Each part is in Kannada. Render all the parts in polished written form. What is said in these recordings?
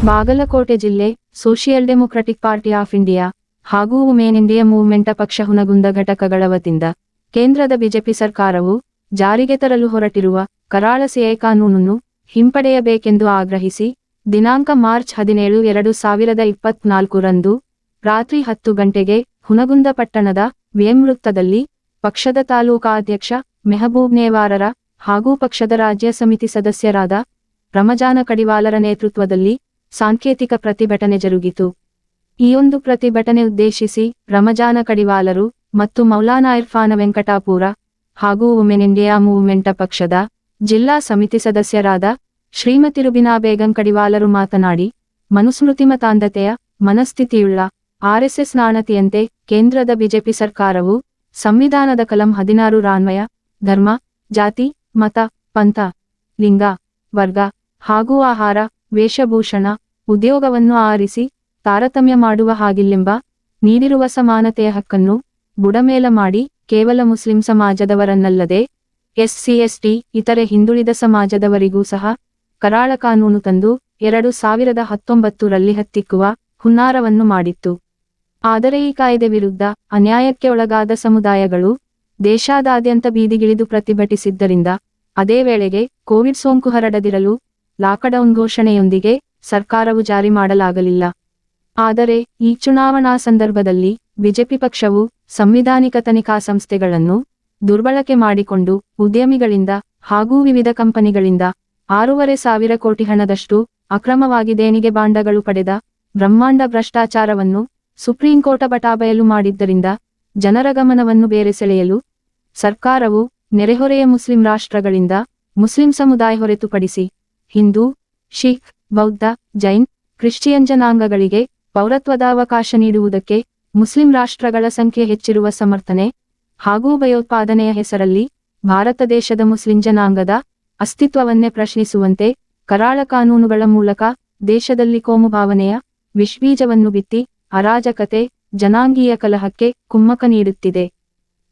ಬಾಗಲಕೋಟೆ ಜಿಲ್ಲೆ social democratic party of India ಹಾಗೂ ವುಮೆನ್ ಇಂಡಿಯಾ ಮೂವ್ಮೆಂಟ್ ಪಕ್ಷ ಹುನಗುಂದ ಘಟಕಗಳ ವತಿಯಿಂದ ಕೇಂದ್ರದ ಬಿಜೆಪಿ ಸರ್ಕಾರವು ಜಾರಿಗೆ ತರಲು ಹೊರಟಿರುವ ಕರಾಳ ಸಿಎಎ ಕಾನೂನನ್ನು ಹಿಂಪಡೆಯಬೇಕೆಂದು ಆಗ್ರಹಿಸಿ ದಿನಾಂಕ ಮಾರ್ಚ್ 17, 2024 ರಂದು ರಾತ್ರಿ 10 ಗಂಟೆಗೆ ಹುನಗುಂದ ಪಟ್ಟಣದ ವಿಎಂ ವೃತ್ತದಲ್ಲಿ ಪಕ್ಷದ ತಾಲೂಕಾ ಅಧ್ಯಕ್ಷ ಮೆಹಬೂಬ್ ನೇವಾರರ ಹಾಗೂ ಪಕ್ಷದ ರಾಜ್ಯ ಸಮಿತಿ ಸದಸ್ಯರಾದ ರಮಜಾನ ಕಡಿವಾಲರ ನೇತೃತ್ವದಲ್ಲಿ ಸಾಂಕೇತಿಕ ಪ್ರತಿಭಟನೆ ಜರುಗಿತು. ಈ ಒಂದು ಪ್ರತಿಭಟನೆ ಉದ್ದೇಶಿಸಿ ರಮಜಾನ ಕಡಿವಾಲರು ಮತ್ತು ಮೌಲಾನಾ ಇರ್ಫಾನ ವೆಂಕಟಾಪುರ ಹಾಗೂ ವುಮೆನ್ ಇಂಡಿಯಾ ಮೂವ್ಮೆಂಟ್ ಪಕ್ಷದ ಜಿಲ್ಲಾ ಸಮಿತಿ ಸದಸ್ಯರಾದ ಶ್ರೀಮತಿ ರುಬಿನಾ ಬೇಗಂ ಕಡಿವಾಲರು ಮಾತನಾಡಿ, ಮನುಸ್ಮೃತಿ ಮತಾಂಧತೆಯ ಮನಸ್ಥಿತಿಯುಳ್ಳ ಆರ್ಎಸ್ಎಸ್ ನಾಣತಿಯಂತೆ ಕೇಂದ್ರದ ಬಿಜೆಪಿ ಸರ್ಕಾರವು ಸಂವಿಧಾನದ ಕಲಂ 16 ರಾನ್ವಯ ಧರ್ಮ, ಜಾತಿ, ಮತ, ಪಂಥ, ಲಿಂಗ, ವರ್ಗ ಹಾಗೂ ಆಹಾರ, ವೇಷಭೂಷಣ, ಉದ್ಯೋಗವನ್ನು ಆರಿಸಿ ತಾರತಮ್ಯ ಮಾಡುವ ಹಾಗಿಲ್ಲೆಂಬ ನೀಡಿರುವ ಸಮಾನತೆಯ ಹಕ್ಕನ್ನು ಬುಡಮೇಲ ಮಾಡಿ ಕೇವಲ ಮುಸ್ಲಿಂ ಸಮಾಜದವರನ್ನಲ್ಲದೆ ಎಸ್ಸಿ ಎಸ್ಟಿ ಇತರೆ ಹಿಂದುಳಿದ ಸಮಾಜದವರಿಗೂ ಸಹ ಕರಾಳ ಕಾನೂನು ತಂದು 2019 ರಲ್ಲಿ ಹತ್ತಿಕ್ಕುವ ಹುನ್ನಾರವನ್ನು ಮಾಡಿತ್ತು. ಆದರೆ ಈ ಕಾಯ್ದೆ ವಿರುದ್ಧ ಅನ್ಯಾಯಕ್ಕೆ ಒಳಗಾದ ಸಮುದಾಯಗಳು ದೇಶಾದ್ಯಂತ ಬೀದಿಗಿಳಿದು ಪ್ರತಿಭಟಿಸಿದ್ದರಿಂದ ಅದೇ ವೇಳೆಗೆ ಕೋವಿಡ್ ಸೋಂಕು ಹರಡದಿರಲು ಲಾಕ್ಡೌನ್ ಘೋಷಣೆಯೊಂದಿಗೆ ಸರ್ಕಾರವು ಜಾರಿ ಮಾಡಲಾಗಲಿಲ್ಲ. ಆದರೆ ಈ ಚುನಾವಣಾ ಸಂದರ್ಭದಲ್ಲಿ ಬಿಜೆಪಿ ಪಕ್ಷವು ಸಂವಿಧಾನಿಕ ತನಿಖಾ ಸಂಸ್ಥೆಗಳನ್ನು ದುರ್ಬಳಕೆ ಮಾಡಿಕೊಂಡು ಉದ್ಯಮಿಗಳಿಂದ ಹಾಗೂ ವಿವಿಧ ಕಂಪನಿಗಳಿಂದ 6,500 ಕೋಟಿ ಹಣದಷ್ಟು ಅಕ್ರಮವಾಗಿ ದೇಣಿಗೆ ಬಾಂಡಗಳು ಪಡೆದ ಬ್ರಹ್ಮಾಂಡ ಭ್ರಷ್ಟಾಚಾರವನ್ನು ಸುಪ್ರೀಂ ಕೋರ್ಟ್ ಬಟಾಬಯಲು ಮಾಡಿದ್ದರಿಂದ ಜನರ ಗಮನವನ್ನು ಬೇರೆ ಸೆಳೆಯಲು ಸರ್ಕಾರವು ನೆರೆಹೊರೆಯ ಮುಸ್ಲಿಂ ರಾಷ್ಟ್ರಗಳಿಂದ ಮುಸ್ಲಿಂ ಸಮುದಾಯ ಹೊರತುಪಡಿಸಿ ಹಿಂದೂ, ಶಿಖ್, ಬೌದ್ಧ, ಜೈನ್, ಕ್ರಿಶ್ಚಿಯನ್ ಜನಾಂಗಗಳಿಗೆ ಪೌರತ್ವದ ಅವಕಾಶ ನೀಡುವುದಕ್ಕೆ ಮುಸ್ಲಿಂ ರಾಷ್ಟ್ರಗಳ ಸಂಖ್ಯೆ ಹೆಚ್ಚಿರುವ ಸಮರ್ಥನೆ ಹಾಗೂ ಭಯೋತ್ಪಾದನೆಯ ಹೆಸರಲ್ಲಿ ಭಾರತ ದೇಶದ ಮುಸ್ಲಿಂ ಜನಾಂಗದ ಅಸ್ತಿತ್ವವನ್ನೇ ಪ್ರಶ್ನಿಸುವಂತೆ ಕರಾಳ ಕಾನೂನುಗಳ ಮೂಲಕ ದೇಶದಲ್ಲಿ ಕೋಮುಭಾವನೆಯ ವಿಷಬೀಜವನ್ನು ಬಿತ್ತಿ ಅರಾಜಕತೆ, ಜನಾಂಗೀಯ ಕಲಹಕ್ಕೆ ಕುಮ್ಮಕ ನೀಡುತ್ತಿದೆ.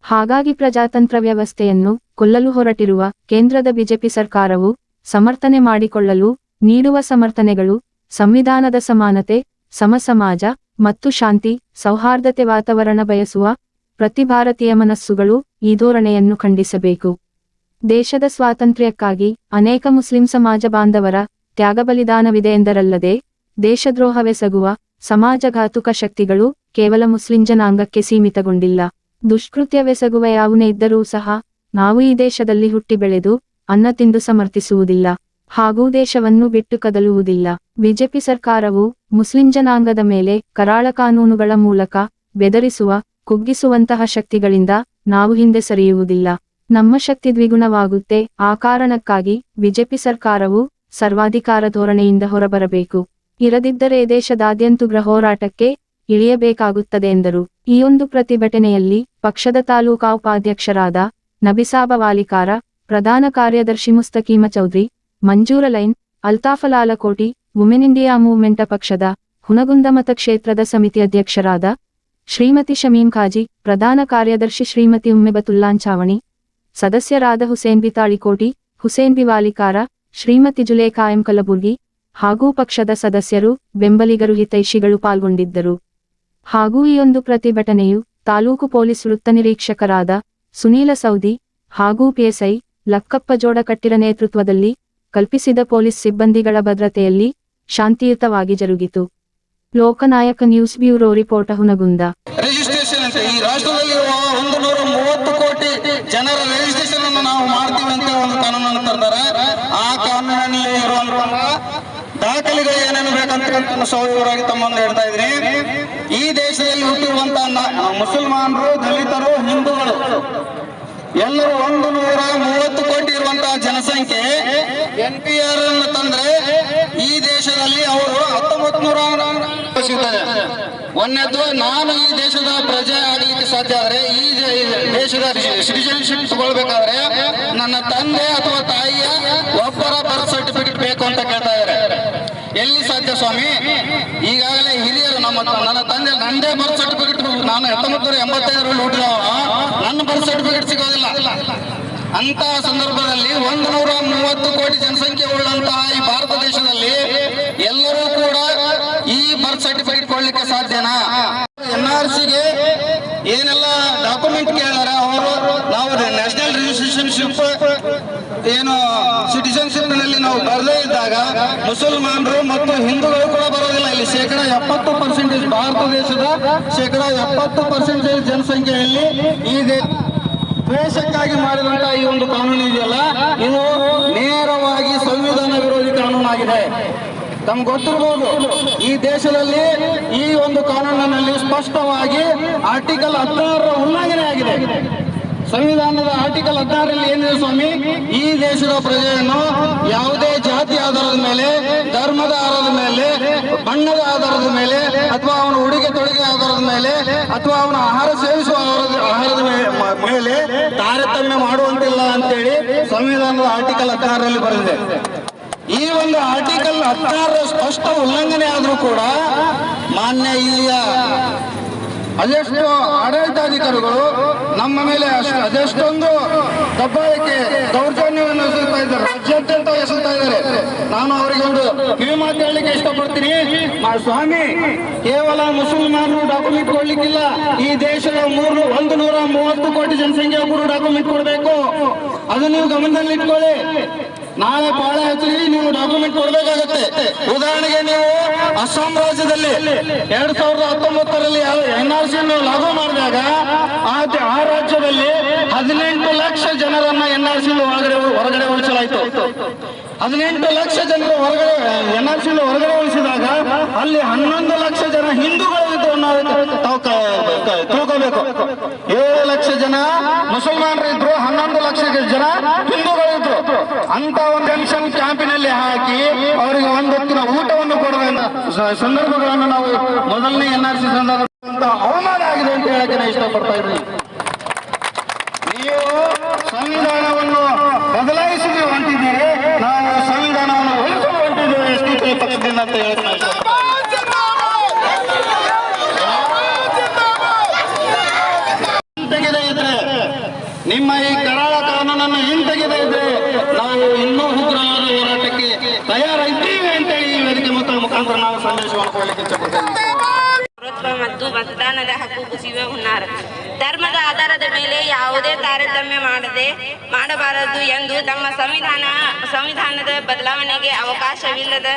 ಹಾಗಾಗಿ ಪ್ರಜಾತಂತ್ರ ವ್ಯವಸ್ಥೆಯನ್ನು ಕೊಲ್ಲಲು ಹೊರಟಿರುವ ಕೇಂದ್ರದ ಬಿಜೆಪಿ ಸರ್ಕಾರವು ಸಮರ್ಥನೆ ಮಾಡಿಕೊಳ್ಳಲು ನೀಡುವ ಸಮರ್ಥನೆಗಳು ಸಂವಿಧಾನದ ಸಮಾನತೆ, ಸಮಸಮಾಜ ಮತ್ತು ಶಾಂತಿ, ಸೌಹಾರ್ದತೆ ವಾತಾವರಣ ಬಯಸುವ ಪ್ರತಿ ಭಾರತೀಯ ಮನಸ್ಸುಗಳು ಈ ಧೋರಣೆಯನ್ನು ಖಂಡಿಸಬೇಕು. ದೇಶದ ಸ್ವಾತಂತ್ರ್ಯಕ್ಕಾಗಿ ಅನೇಕ ಮುಸ್ಲಿಂ ಸಮಾಜ ಬಾಂಧವರ ತ್ಯಾಗ ಬಲಿದಾನವಿದೆ ಎಂದರಲ್ಲದೆ ದೇಶದ್ರೋಹವೆಸಗುವ ಸಮಾಜಘಾತುಕ ಶಕ್ತಿಗಳು ಕೇವಲ ಮುಸ್ಲಿಂ ಜನಾಂಗಕ್ಕೆ ಸೀಮಿತಗೊಂಡಿಲ್ಲ. ದುಷ್ಕೃತ್ಯವೆಸಗುವ ಯಾವನೇ ಇದ್ದರೂ ಸಹ ನಾವು ಈ ದೇಶದಲ್ಲಿ ಹುಟ್ಟಿ ಬೆಳೆದು ಅನ್ನ ತಿಂದು ಸಮರ್ಥಿಸುವುದಿಲ್ಲ ಹಾಗೂ ದೇಶವನ್ನು ಬಿಟ್ಟು ಕದಲುವುದಿಲ್ಲ. ಬಿಜೆಪಿ ಸರ್ಕಾರವು ಮುಸ್ಲಿಂ ಜನಾಂಗದ ಮೇಲೆ ಕರಾಳ ಕಾನೂನುಗಳ ಮೂಲಕ ಬೆದರಿಸುವ, ಕುಗ್ಗಿಸುವಂತಹ ಶಕ್ತಿಗಳಿಂದ ನಾವು ಹಿಂದೆ ಸರಿಯುವುದಿಲ್ಲ. ನಮ್ಮ ಶಕ್ತಿ ದ್ವಿಗುಣವಾಗುತ್ತೆ. ಆ ಕಾರಣಕ್ಕಾಗಿ ಬಿಜೆಪಿ ಸರ್ಕಾರವು ಸರ್ವಾಧಿಕಾರ ಧೋರಣೆಯಿಂದ ಹೊರಬರಬೇಕು. ಇರದಿದ್ದರೆ ದೇಶದಾದ್ಯಂತ ಉಗ್ರ ಹೋರಾಟಕ್ಕೆ ಇಳಿಯಬೇಕಾಗುತ್ತದೆ ಎಂದರು. ಈ ಒಂದು ಪ್ರತಿಭಟನೆಯಲ್ಲಿ ಪಕ್ಷದ ತಾಲೂಕಾ ಉಪಾಧ್ಯಕ್ಷರಾದ ನಬಿಸಾಬ ವಾಲಿಕಾರ, ಪ್ರಧಾನ ಕಾರ್ಯದರ್ಶಿ ಮುಸ್ತಕೀಮ ಚೌಧರಿ, ಮಂಜೂರ ಲೈನ್, ಅಲ್ತಾಫಲಾಲಕೋಟಿ, ವುಮೆನ್ ಇಂಡಿಯಾ ಮೂವ್ಮೆಂಟ್ ಪಕ್ಷದ ಹುನಗುಂದ ಮತಕ್ಷೇತ್ರದ ಸಮಿತಿ ಅಧ್ಯಕ್ಷರಾದ ಶ್ರೀಮತಿ ಶಮೀಂ ಖಾಜಿ, ಪ್ರಧಾನ ಕಾರ್ಯದರ್ಶಿ ಶ್ರೀಮತಿ ಉಮ್ಮೆಬತುಲ್ಲಾನ್ ಚಾವಣಿ, ಸದಸ್ಯರಾದ Hussain B Talikoti, Hussain B Walikar, Shrimati Zulekha M Kalaburagi ಹಾಗೂ ಪಕ್ಷದ ಸದಸ್ಯರು, ಬೆಂಬಲಿಗರು, ಹಿತೈಷಿಗಳು ಪಾಲ್ಗೊಂಡಿದ್ದರು. ಹಾಗೂ ಈ ಒಂದು ಪ್ರತಿಭಟನೆಯು ತಾಲೂಕು ಪೊಲೀಸ್ ವೃತ್ತ ನಿರೀಕ್ಷಕರಾದ ಸುನೀಲ ಸೌದಿ ಹಾಗೂ ಪಿಎಸ್ಐ ಲಕ್ಕಪ್ಪ ಜೋಡಕಟ್ಟಿರ ನೇತೃತ್ವದಲ್ಲಿ ಕಲ್ಪಿಸಿದ ಪೊಲೀಸ್ ಸಿಬ್ಬಂದಿಗಳ ಭದ್ರತೆಯಲ್ಲಿ ಶಾಂತಿಯುತವಾಗಿ ಜರುಗಿತು. Loknayak news bureau report Hungund. Registration ಅಂತ ಈ ರಾಷ್ಟ್ರದಲ್ಲಿರುವ 130 ಕೋಟಿ ಜನರ ರಿಜಿಸ್ಟ್ರೇಷನ್ ಅನ್ನು ನಾವು ಮಾಡ್ತೀವಿ ಅಂತ ಒಂದು ಕಾನೂನನ್ನು ತರ್ತಾರೆ. ಆ ಕಾನೂನಲ್ಲಿ ಇರುವಂತಹ ದಾಖಲೆಗಳು ಏನೇನು ಬೇಕಂತ ಸೌವಿವರಾಗಿ ತಮ್ಮ ಮುಂದೆ ಹೇಳ್ತಾ ಇದ್ದೀನಿ. ಈ ದೇಶದಲ್ಲಿ ಹುಟ್ಟಿರುವಂತಹ ಮುಸಲ್ಮಾನರು, ದಲಿತರು, ಹಿಂದೂಗಳು ಎಲ್ಲರೂ 130 ಕೋಟಿ ಇರುವಂತಹ ಜನಸಂಖ್ಯೆ NPR ಅನ್ನು ತಂದ್ರೆ ಈ ದೇಶದಲ್ಲಿ ಅವರು 1900 ಒಂದನೇದು, ನಾನು ಈ ದೇಶದ ಪ್ರಜೆ ಆಗ್ಲಿಕ್ಕೆ ಸಾಧ್ಯ ಆದ್ರೆ, ಈ ದೇಶದ ಸಿಟಿಜನ್ಶಿಪ್ ತಗೊಳ್ಬೇಕಾದ್ರೆ ನನ್ನ ತಂದೆ ಅಥವಾ ತಾಯಿಯ ಒಬ್ಬರ ಬರ್ತ್ ಸರ್ಟಿಫಿಕೇಟ್ ಬೇಕು ಅಂತ ಕೇಳ್ತಾ ಇದ್ದಾರೆ. ಎಲ್ಲಿ ಸಾಧ್ಯ ಸ್ವಾಮಿ? ಈಗಾಗಲೇ ಹಿರಿಯರು ನನ್ನ ತಂದೆ ನಂದೇ ಬರ್ತ್ ಸರ್ಟಿಫಿಕೇಟ್, ನಾನು 1985 ಹುಟ್ಟಿದವ, ನನ್ನ ಬರ್ತ್ ಸರ್ಟಿಫಿಕೇಟ್ ಸಿಗೋದಿಲ್ಲ. ಅಂತಹ ಸಂದರ್ಭದಲ್ಲಿ 130 ಕೋಟಿ ಜನಸಂಖ್ಯೆ ಉಳ್ಳಂತಹ ಈ ಭಾರತ ದೇಶದಲ್ಲಿ ಎಲ್ಲರೂ ಕೂಡ ಈ ಬರ್ತ್ ಸರ್ಟಿಫಿಕೇಟ್ ಕೊಡ್ಲಿಕ್ಕೆ ಸಾಧ್ಯನಾ? NRCಗೆ ಏನೆಲ್ಲ ಡಾಕ್ಯುಮೆಂಟ್ ಕೇಳಿದಾರೆ ಅವರು, ನಾವು ನ್ಯಾಷನಲ್ ರಿಜಿಸ್ಟ್ರೇಷನ್ಶಿಪ್ ಏನು ಸಿಟಿಜನ್ಶಿಪ್ ನಲ್ಲಿ ನಾವು ಬರದೇ ಇದ್ದಾಗ ಮುಸಲ್ಮಾನರು ಮತ್ತು ಹಿಂದೂಗಳು ಕೂಡ ಬರೋದಿಲ್ಲ. ಇಲ್ಲಿ 70% ಭಾರತ ದೇಶದ 70% ಜನಸಂಖ್ಯೆಯಲ್ಲಿ ಈ ದ್ವೇಷಕ್ಕಾಗಿ ಮಾಡಿದಂತಹ ಈ ಒಂದು ಕಾನೂನು ಇದೆಯಲ್ಲ, ಇದು ನೇರವಾಗಿ ಸಂವಿಧಾನ ವಿರೋಧಿ ಕಾನೂನಾಗಿದೆ. ತಮ್ಗೆ ಗೊತ್ತಿರಬಹುದು, ಈ ದೇಶದಲ್ಲಿ ಈ ಒಂದು ಕಾನೂನಿನಲ್ಲಿ ಸ್ಪಷ್ಟವಾಗಿ ಆರ್ಟಿಕಲ್ 16 ಉಲ್ಲಂಘನೆ ಆಗಿದೆ. ಸಂವಿಧಾನದ ಆರ್ಟಿಕಲ್ 16ರಲ್ಲಿ ಏನಿದೆ ಸ್ವಾಮಿ, ಈ ದೇಶದ ಪ್ರಜೆಯನ್ನು ಯಾವುದೇ ಜಾತಿ ಆಧಾರದ ಮೇಲೆ, ಧರ್ಮದ ಆಧಾರದ ಮೇಲೆ, ಬಣ್ಣದ ಆಧಾರದ ಮೇಲೆ, ಅಥವಾ ಅವನ ಉಡುಗೆ ತೊಡುಗೆ ಆಧಾರದ ಮೇಲೆ, ಅಥವಾ ಅವನ ಆಹಾರ ಸೇವಿಸುವ ಆಹಾರದ ಮೇಲೆ ತಾರತಮ್ಯ ಮಾಡುವಂತಿಲ್ಲ ಅಂತೇಳಿ ಸಂವಿಧಾನದ ಆರ್ಟಿಕಲ್ 16ರಲ್ಲಿ ಬರೆದಿದೆ. ಈ ಒಂದು ಆರ್ಟಿಕಲ್ 16 ಸ್ಪಷ್ಟ ಉಲ್ಲಂಘನೆ ಆದರೂ ಕೂಡ ಮಾನ್ಯ ಇಲ್ಲಿಯ ಅದೆಷ್ಟೋ ಆಡಳಿತಾಧಿಕಾರಿಗಳು ನಮ್ಮ ಮೇಲೆ ಅದೆಷ್ಟೊಂದು ದಬ್ಬಾಳಿಕೆ ದೌರ್ಜನ್ಯವನ್ನು ಎಸಗ್ತಾ ಇದ್ದಾರೆ, ರಾಜ್ಯಾದ್ಯಂತ ಎಸಗ್ತಾ ಇದ್ದಾರೆ. ನಾನು ಅವರಿಗೆ ಒಂದು ಕಿವಿ ಮಾತು ಹೇಳಲಿಕ್ಕೆ ಇಷ್ಟಪಡ್ತೀನಿ. ಸ್ವಾಮಿ, ಕೇವಲ ಮುಸಲ್ಮಾನರು ಡಾಕ್ಯುಮೆಂಟ್ ಕೊಡ್ಲಿಕ್ಕಿಲ್ಲ, ಈ ದೇಶದ 130 ಕೋಟಿ ಜನಸಂಖ್ಯೆ ಕೂಡ ಡಾಕ್ಯುಮೆಂಟ್ ಕೊಡಬೇಕು. ಅದು ನೀವು ಗಮನದಲ್ಲಿ ಇಟ್ಕೊಳ್ಳಿ. ನಾಳೆ ಪಾಳೆ ಹಚ್ಚಿ ನೀವು ಡಾಕ್ಯುಮೆಂಟ್ ಕೊಡಬೇಕಾಗತ್ತೆ. ಉದಾಹರಣೆಗೆ ನೀವು ಅಸ್ಸಾಂ ರಾಜ್ಯದಲ್ಲಿ 2019ರಲ್ಲಿ NRC ಲಾಗು ಮಾಡಿದಾಗ ಆ ರಾಜ್ಯದಲ್ಲಿ 18 ಲಕ್ಷ ಜನರನ್ನ NRC ಹೊರಗಡೆ ಉಳಿಸಲಾಯಿತು. 18 ಲಕ್ಷ ಜನರು NRC ಹೊರಗಡೆ ಉಳಿಸಿದಾಗ ಅಲ್ಲಿ 11 ಲಕ್ಷ ಜನ ಹಿಂದೂಗಳು ಇದ್ದು ಅನ್ನೋದಕ್ಕೆ ತಾವು ತಿಳ್ಕೋಬೇಕು. 7 ಲಕ್ಷ ಜನ ಮುಸಲ್ಮಾನರು ಇದ್ರು, 11 ಲಕ್ಷ ಜನ ಹಿಂದೂಗಳು ಇದ್ರು. ಅಂತ ಒಂದು ಜಂಕ್ಷನ್ ಕ್ಯಾಂಪಿನಲ್ಲಿ ಹಾಕಿ ಅವರಿಗೆ ಒಂದು ಹೊತ್ತಿನ ಊಟವನ್ನು ಕೊಡುವ ಸಂದರ್ಭಗಳನ್ನು ನಾವು ಮೊದಲನೇ NRC ಸಂದರ್ಭ ಅವಮಾನ ಆಗಿದೆ ಅಂತ ಹೇಳಕ್ಕೆ ನಾನು ಇಷ್ಟಪಡ್ತಾ ಇದ್ದೀನಿ. ನೀವು ಸಂವಿಧಾನವನ್ನು ಬದಲಾಯಿಸಲು ಹೊಂಟಿದ್ದೀರಿ, ನಾವು ಸಂವಿಧಾನವನ್ನು ಉಳಿಸಲು ಹೊಂಟಿದ್ದೀವಿ SDPI ಪಕ್ಷದಿಂದ ಅಂತ ಹೇಳಕ್ಕೆ ನಾನು ಹಿಂತೆಗೆದೇ ಇದ್ರೆ, ನಿಮ್ಮ ಈ ಕರಾಳ ಕಾನೂನನ್ನು ಹಿಂತೆಗೆದೇ ಇದ್ರೆ ನಾವು ಇನ್ನೂ ಉಗ್ರವಾದ ಹೋರಾಟಕ್ಕೆ ತಯಾರಿದ್ದೀವಿ ಅಂತೇಳಿ ಈ ವೇದಿಕೆ ಮುಖಾಂತರ ನಾವು ಸಂದೇಶವನ್ನು ಕೊಡಲಿಕ್ಕೆ ಇಷ್ಟಪಡ್ತೇವೆ. ಮತ್ತು ಮತದಾನದ ಹಕ್ಕು ಕುಸಿಯುವ ಹುನ್ನಾರ ಧರ್ಮದ ಆಧಾರದ ಮೇಲೆ ಯಾವುದೇ ತಾರತಮ್ಯ ಮಾಡಬಾರದು ಎಂದು ತಮ್ಮ ಸಂವಿಧಾನದ ಬದಲಾವಣೆಗೆ ಅವಕಾಶವಿಲ್ಲದ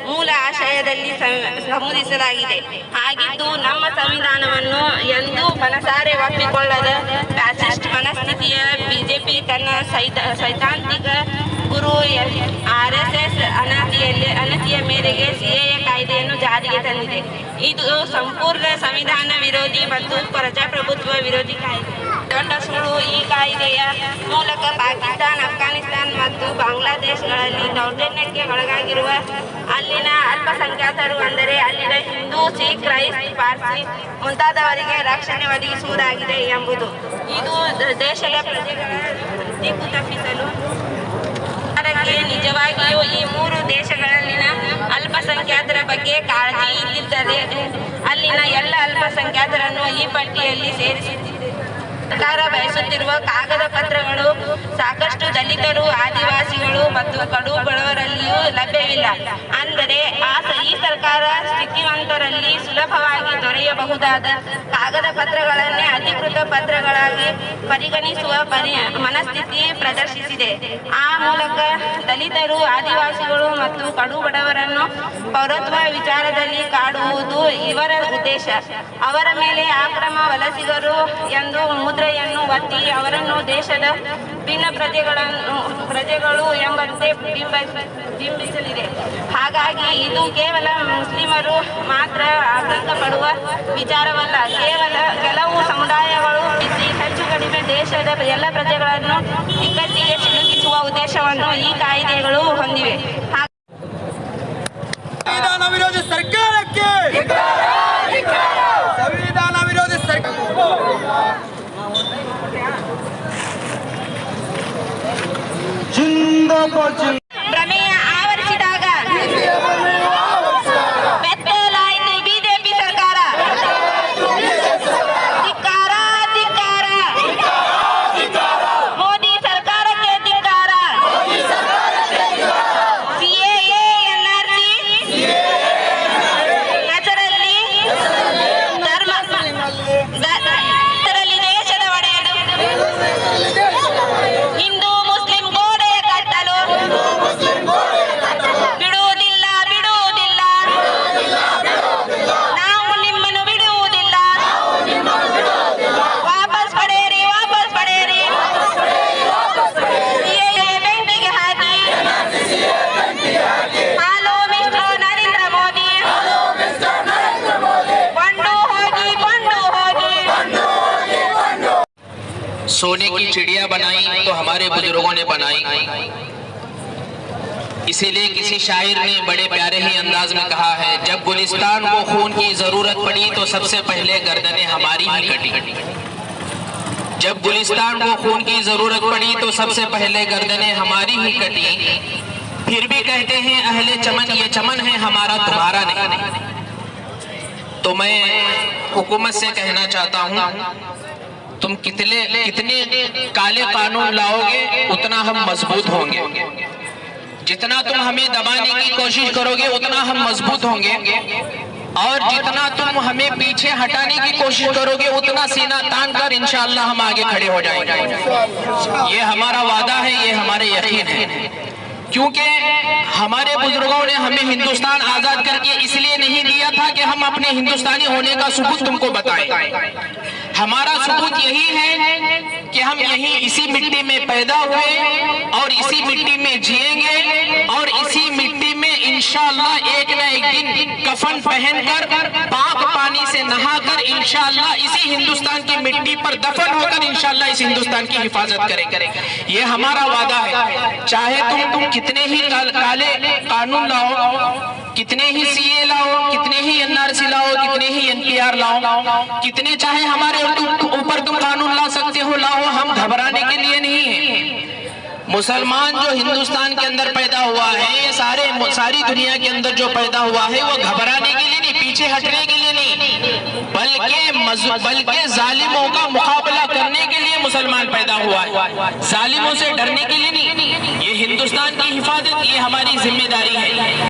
ಮೂಲ ಆಶಯದಲ್ಲಿ ನಮೂದಿಸಲಾಗಿದೆ. ಹಾಗಿದ್ದು ನಮ್ಮ ಸಂವಿಧಾನವನ್ನು ಎಂದೂ ಮನಸಾರೆ ಒಪ್ಪಿಕೊಳ್ಳದ ಫ್ಯಾಸಿಸ್ಟ್ ಮನಸ್ಥಿತಿಯ ಬಿಜೆಪಿ ತನ್ನ ಸೈದ್ಧಾಂತಿಕ ಗುರು RSS ಅನತಿಯ ಮೇರೆಗೆ CAA ಕಾಯ್ದೆಯನ್ನು ಜಾರಿಗೆ ತಂದಿದೆ. ಇದು ಸಂಪೂರ್ಣ ಸಂವಿಧಾನ ವಿರೋಧಿ ಮತ್ತು ಪ್ರಜಾಪ್ರಭುತ್ವ ವಿರೋಧಿ ಕಾಯ್ದೆ. ದೊಡ್ಡ ಸುಳ್ಳು, ಈ ಕಾಯ್ದೆಯ ಮೂಲಕ ಪಾಕಿಸ್ತಾನ, ಅಫ್ಘಾನಿಸ್ತಾನ ಮತ್ತು ಬಾಂಗ್ಲಾದೇಶಗಳಲ್ಲಿ ದೌರ್ಜನ್ಯಕ್ಕೆ ಒಳಗಾಗಿರುವ ಅಲ್ಲಿನ ಅಲ್ಪಸಂಖ್ಯಾತರು, ಅಂದರೆ ಅಲ್ಲಿನ ಹಿಂದೂ, ಸಿಖ್, ಕ್ರೈಸ್ತ, ಪಾರ್ಸಿ ಮುಂತಾದವರಿಗೆ ರಕ್ಷಣೆ ಒದಗಿಸುವುದಾಗಿದೆ ಎಂಬುದು. ಇದು ದೇಶದ ಪ್ರಜೆಗಳ ದಿಕ್ಕು ತಪ್ಪಿಸಲು ನಿಜವಾಗಿಯೂ ಈ 3 ದೇಶಗಳಲ್ಲಿನ ಅಲ್ಪಸಂಖ್ಯಾತರ ಬಗ್ಗೆ ಕಾಳಜಿ ಇಲ್ಲದಿದ್ದರೆ ಅಲ್ಲಿನ ಎಲ್ಲ ಅಲ್ಪಸಂಖ್ಯಾತರನ್ನು ಈ ಪಟ್ಟಿಯಲ್ಲಿ ಸೇರಿಸುತ್ತಿದೆ. ಸರ್ಕಾರ ಬಯಸುತ್ತಿರುವ ಕಾಗದ ಪತ್ರಗಳು ಸಾಕಷ್ಟು ದಲಿತರು, ಆದಿವಾಸಿಗಳು ಮತ್ತು ಕಡು ಬಡವರಲ್ಲಿಯೂ ಲಭ್ಯವಿಲ್ಲ. ಅಂದರೆ ಈ ಸರ್ಕಾರ ಸ್ಥಿತಿವಂತರಲ್ಲಿ ಸುಲಭವಾಗಿ ದೊರೆಯಬಹುದಾದ ಕಾಗದ ಪತ್ರಗಳನ್ನೇ ಅಧಿಕೃತ ಪತ್ರಗಳಾಗಿ ಪರಿಗಣಿಸುವ ಮನಸ್ಥಿತಿ ಪ್ರದರ್ಶಿಸಿದೆ. ಆ ಮೂಲಕ ದಲಿತರು, ಆದಿವಾಸಿಗಳು ಮತ್ತು ಕಡು ಬಡವರನ್ನು ಪೌರತ್ವ ವಿಚಾರದಲ್ಲಿ ಕಾಡುವುದು ಇವರ ಉದ್ದೇಶ. ಅವರ ಮೇಲೆ ಅಕ್ರಮ ವಲಸಿಗರು ಎಂದು ಮುದ್ರೆಯನ್ನು ಒತ್ತಿ ಅವರನ್ನು ದೇಶದ ಭಿನ್ನ ಪ್ರಜೆಗಳು ಎಂಬಂತೆ ಬಿಂಬಿಸಲಿದೆ. ಹಾಗಾಗಿ ಇದು ಕೇವಲ ಮುಸ್ಲಿಮರು ಮಾತ್ರ ಆತಂಕ ಪಡುವ ವಿಚಾರವಲ್ಲ. ಕೆಲವು ಸಮುದಾಯಗಳು ಹೆಚ್ಚು ಕಡಿಮೆ ದೇಶದ ಎಲ್ಲ ಪ್ರಜೆಗಳನ್ನು ಇಕ್ಕಟ್ಟಿಗೆ ಸಿಲುಕಿಸುವ ಉದ್ದೇಶವನ್ನು ಈ ಕಾಯ್ದೆಗಳು ಹೊಂದಿವೆ. ಸಂವಿಧಾನ ವಿರೋಧಿ ಸರ್ಕಾರಕ್ಕೆ ಸಂವಿಧಾನ ವಿರೋಧಿ ಪ್ರಮೇಯ ಆವರಿಸಿದಾಗ ಬೆತ್ತಲಾಯಿತು ಬಿಜೆಪಿ ಸರ್ಕಾರ. ಧಿಕ್ಕಾರ, ಧಿಕ್ಕಾರ. ಮೋದಿ ಸರ್ಕಾರಕ್ಕೆ सोने की चिड़िया बनाई तो हमारे बुजुर्गों ने बनाई। इसीलिए किसी शायर ने बड़े प्यारे ही अंदाज में कहा है, जब गुलिस्तान को खून की जरूरत पड़ी तो सबसे पहले गर्दनें हमारी ही कटी। जब गुलिस्तान को खून की जरूरत पड़ी तो सबसे पहले गर्दनें हमारी ही कटी। फिर भी कहते हैं अहले चमन, ये चमन है हमारा तुम्हारा नहीं। तो मैं हुकूमत से कहना चाहता हूं, तुम कितने काले कानून लाओगे उतना हम मजबूत होंगे। जितना तुम हमें दबाने की कोशिश करोगे उतना हम मजबूत होंगे, और जितना तुम हमें पीछे हटाने की कोशिश करोगे उतना सीना तान कर इंशाअल्लाह हम आगे खड़े हो जाएंगे। ये हमारा वादा है, ये हमारे यकीन है। क्योंकि हमारे बुजुर्गों ने हमें हिंदुस्तान आजाद करके इसलिए नहीं दिया था कि हम अपने हिंदुस्तानी होने का सबूत तुमको बताएं। हमारा सबूत यही है कि हम यहीं इसी मिट्टी में पैदा हुए और इसी मिट्टी में जिएंगे, और इसी मिट्टी में इंशाअल्लाह एक न एक दिन कफन पहनकर पाक पानी से नहाकर इंशाअल्लाह इसी हिंदुस्तान की मिट्टी पर दफन होकर इंशाअल्लाह इस हिंदुस्तान की हिफाजत करेंगे। ये हमारा वादा है। चाहे तुम कितने ही काले कानून लाओ, कितने ही सीए लाओ, कितने ही एनआरसी लाओ, कितने ही एनपीआर लाओ, कितने चाहे हमारे ऊपर तुम कानून ला सकते हो, लाओ। हम घबराने के लिए नहीं है। मुसलमान जो हिंदुस्तान के अंदर पैदा हुआ है, ये सारी दुनिया के अंदर जो पैदा हुआ है, वो घबराने के लिए नहीं, पीछे हटने के लिए नहीं, बल्कि जालिमों का मुकाबला करने के लिए मुसलमान पैदा हुआ है, जालिमों से डरने के लिए नहीं। ये हिंदुस्तान की हिफाजत, ये हमारी जिम्मेदारी है।